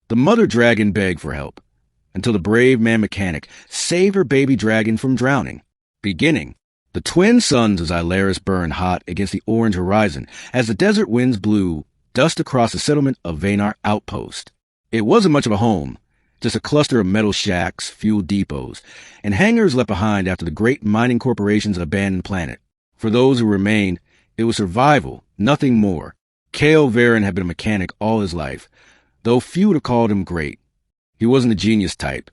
The mother dragon begged for help, until the brave man mechanic saved her baby dragon from drowning. Beginning. The twin suns of Xylaris burned hot against the orange horizon as the desert winds blew dust across the settlement of Vanar Outpost. It wasn't much of a home, just a cluster of metal shacks, fuel depots, and hangars left behind after the great mining corporations had abandoned the planet. For those who remained, it was survival, nothing more. Kale Varen had been a mechanic all his life, though few would have called him great. He wasn't a genius type.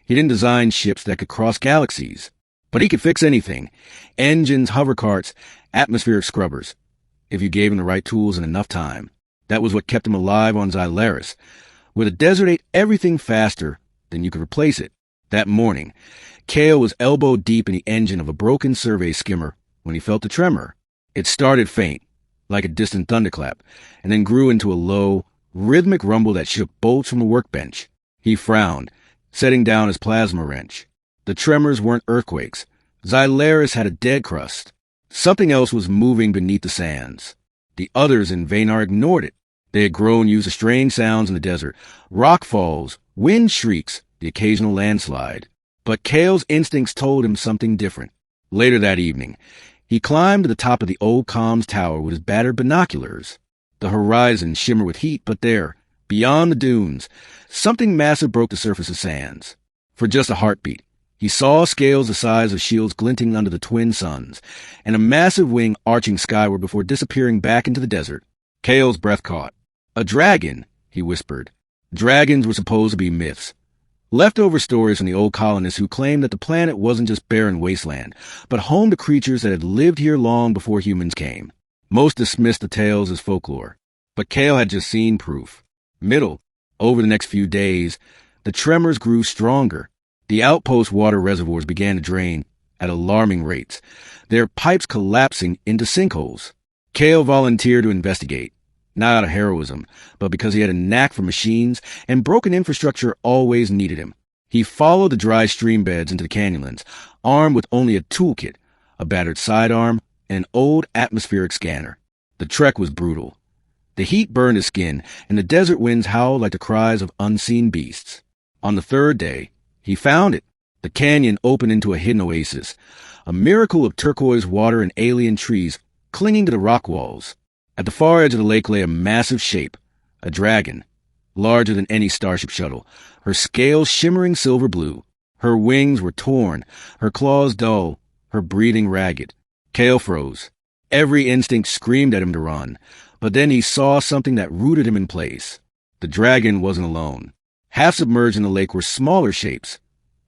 He didn't design ships that could cross galaxies. But he could fix anything. Engines, hovercarts, atmospheric scrubbers. If you gave him the right tools and enough time. That was what kept him alive on Xylaris, where the desert ate everything faster than you could replace it. That morning, Kale was elbow deep in the engine of a broken survey skimmer when he felt a tremor. It started faint, like a distant thunderclap, and then grew into a low, rhythmic rumble that shook bolts from the workbench. He frowned, setting down his plasma wrench. The tremors weren't earthquakes. Xylaris had a dead crust. Something else was moving beneath the sands. The others in Vanar ignored it. They had grown used to strange sounds in the desert, rock falls, wind shrieks, the occasional landslide. But Kale's instincts told him something different. Later that evening, he climbed to the top of the old comms tower with his battered binoculars. The horizon shimmered with heat, but there, beyond the dunes, something massive broke the surface of sands. For just a heartbeat, he saw scales the size of shields glinting under the twin suns, and a massive wing arching skyward before disappearing back into the desert. Kale's breath caught. A dragon, he whispered. Dragons were supposed to be myths. Leftover stories from the old colonists who claimed that the planet wasn't just barren wasteland, but home to creatures that had lived here long before humans came. Most dismissed the tales as folklore, but Kale had just seen proof. Over the next few days, the tremors grew stronger. The outpost water reservoirs began to drain at alarming rates, their pipes collapsing into sinkholes. Kale volunteered to investigate, not out of heroism, but because he had a knack for machines and broken infrastructure always needed him. He followed the dry stream beds into the canyonlands, armed with only a toolkit, a battered sidearm, and an old atmospheric scanner. The trek was brutal. The heat burned his skin, and the desert winds howled like the cries of unseen beasts. On the third day, he found it. The canyon opened into a hidden oasis, a miracle of turquoise water and alien trees clinging to the rock walls. At the far edge of the lake lay a massive shape, a dragon, larger than any starship shuttle, her scales shimmering silver blue. Her wings were torn, her claws dull, her breathing ragged. Kale froze. Every instinct screamed at him to run, but then he saw something that rooted him in place. The dragon wasn't alone. Half submerged in the lake were smaller shapes.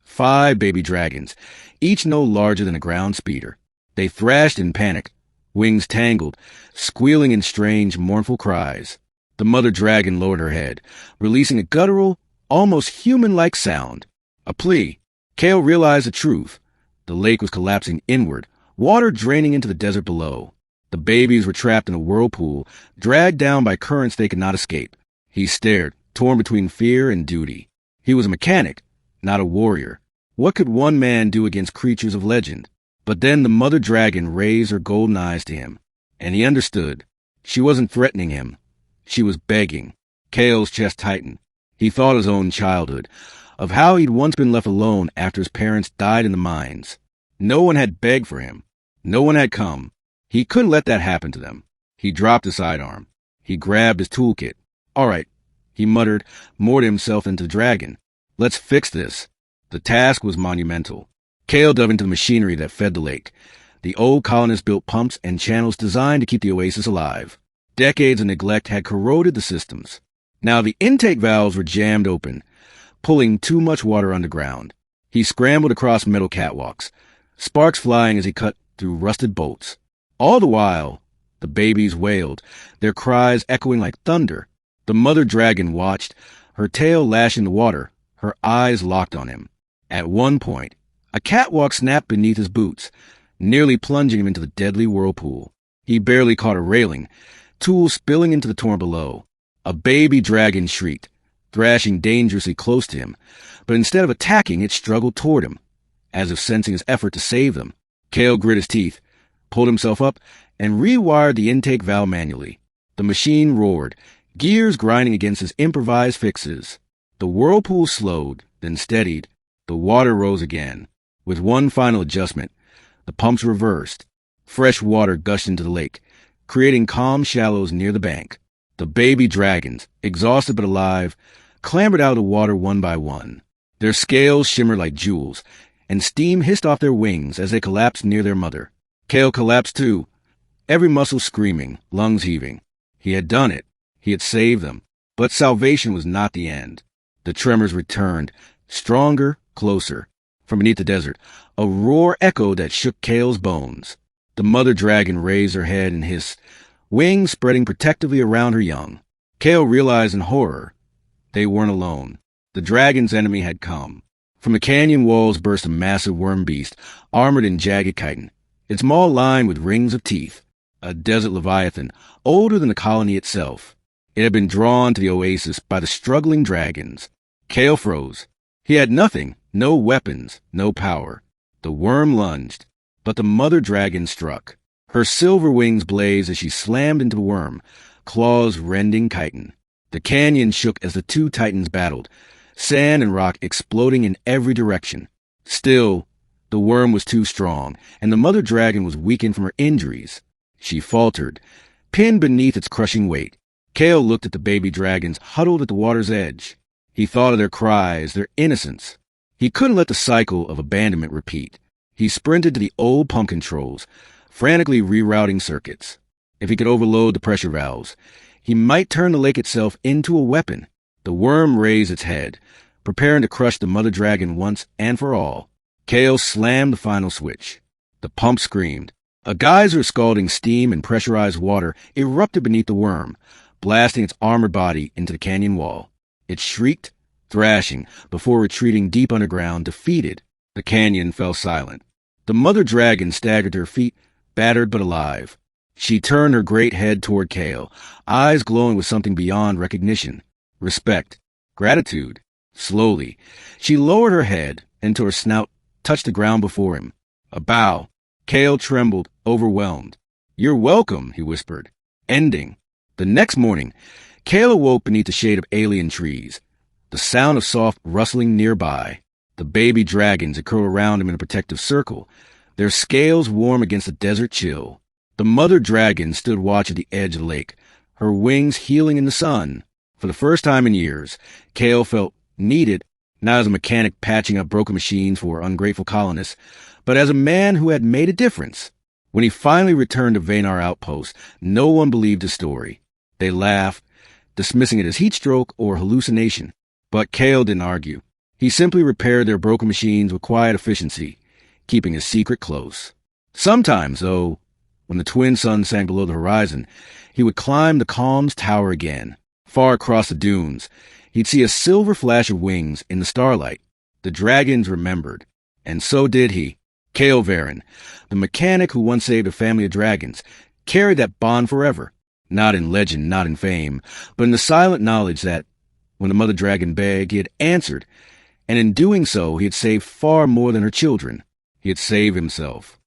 5 baby dragons, each no larger than a ground speeder. They thrashed in panic, wings tangled, squealing in strange, mournful cries. The mother dragon lowered her head, releasing a guttural, almost human-like sound. A plea. Kale realized the truth. The lake was collapsing inward, water draining into the desert below. The babies were trapped in a whirlpool, dragged down by currents they could not escape. He stared, torn between fear and duty. He was a mechanic, not a warrior. What could one man do against creatures of legend? But then the mother dragon raised her golden eyes to him, and he understood. She wasn't threatening him. She was begging. Kale's chest tightened. He thought of his own childhood, of how he'd once been left alone after his parents died in the mines. No one had begged for him. No one had come. He couldn't let that happen to them. He dropped his sidearm. He grabbed his toolkit. All right, he muttered, more to himself than to the dragon. Let's fix this. The task was monumental. Kale dove into the machinery that fed the lake. The old colonists built pumps and channels designed to keep the oasis alive. Decades of neglect had corroded the systems. Now the intake valves were jammed open, pulling too much water underground. He scrambled across metal catwalks, sparks flying as he cut through rusted bolts. All the while, the babies wailed, their cries echoing like thunder. The mother dragon watched, her tail lashing the water, her eyes locked on him. At one point, a catwalk snapped beneath his boots, nearly plunging him into the deadly whirlpool. He barely caught a railing, tools spilling into the torrent below. A baby dragon shrieked, thrashing dangerously close to him, but instead of attacking, it struggled toward him, as if sensing his effort to save them. Kale grit his teeth, pulled himself up, and rewired the intake valve manually. The machine roared, gears grinding against his improvised fixes. The whirlpool slowed, then steadied. The water rose again. With one final adjustment, the pumps reversed. Fresh water gushed into the lake, creating calm shallows near the bank. The baby dragons, exhausted but alive, clambered out of the water one by one. Their scales shimmered like jewels, and steam hissed off their wings as they collapsed near their mother. Kale collapsed too, every muscle screaming, lungs heaving. He had done it. He had saved them. But salvation was not the end. The tremors returned, stronger, closer. From beneath the desert, a roar echoed that shook Kale's bones. The mother dragon raised her head and hissed, wings spreading protectively around her young. Kale realized in horror they weren't alone. The dragon's enemy had come. From the canyon walls burst a massive worm beast, armored in jagged chitin, its maw lined with rings of teeth. A desert leviathan, older than the colony itself. It had been drawn to the oasis by the struggling dragons. Kale froze. He had nothing, no weapons, no power. The worm lunged, but the mother dragon struck. Her silver wings blazed as she slammed into the worm, claws rending chitin. The canyon shook as the two titans battled, sand and rock exploding in every direction. Still, the worm was too strong, and the mother dragon was weakened from her injuries. She faltered, pinned beneath its crushing weight. Kale looked at the baby dragons huddled at the water's edge. He thought of their cries, their innocence. He couldn't let the cycle of abandonment repeat. He sprinted to the old pump controls, frantically rerouting circuits. If he could overload the pressure valves, he might turn the lake itself into a weapon. The worm raised its head, preparing to crush the mother dragon once and for all. Kale slammed the final switch. The pump screamed. A geyser of scalding steam and pressurized water erupted beneath the worm, blasting its armored body into the canyon wall. It shrieked, thrashing, before retreating deep underground, defeated. The canyon fell silent. The mother dragon staggered to her feet, battered but alive. She turned her great head toward Kale, eyes glowing with something beyond recognition. Respect. Gratitude. Slowly, she lowered her head until her snout touched the ground before him. A bow. Kale trembled, overwhelmed. "You're welcome," he whispered. Ending. The next morning, Kale awoke beneath the shade of alien trees, the sound of soft rustling nearby. The baby dragons had curled around him in a protective circle, their scales warm against the desert chill. The mother dragon stood watch at the edge of the lake, her wings healing in the sun. For the first time in years, Kale felt needed, not as a mechanic patching up broken machines for ungrateful colonists, but as a man who had made a difference. When he finally returned to Vanar Outpost, no one believed his story. They laughed, dismissing it as heat stroke or hallucination. But Kale didn't argue. He simply repaired their broken machines with quiet efficiency, keeping his secret close. Sometimes, though, when the twin sun sank below the horizon, he would climb the calm's tower again. Far across the dunes, he'd see a silver flash of wings in the starlight. The dragons remembered, and so did he. Kale Varen, the mechanic who once saved a family of dragons, carried that bond forever. Not in legend, not in fame, but in the silent knowledge that, when the mother dragon begged, he had answered, and in doing so he had saved far more than her children. He had saved himself.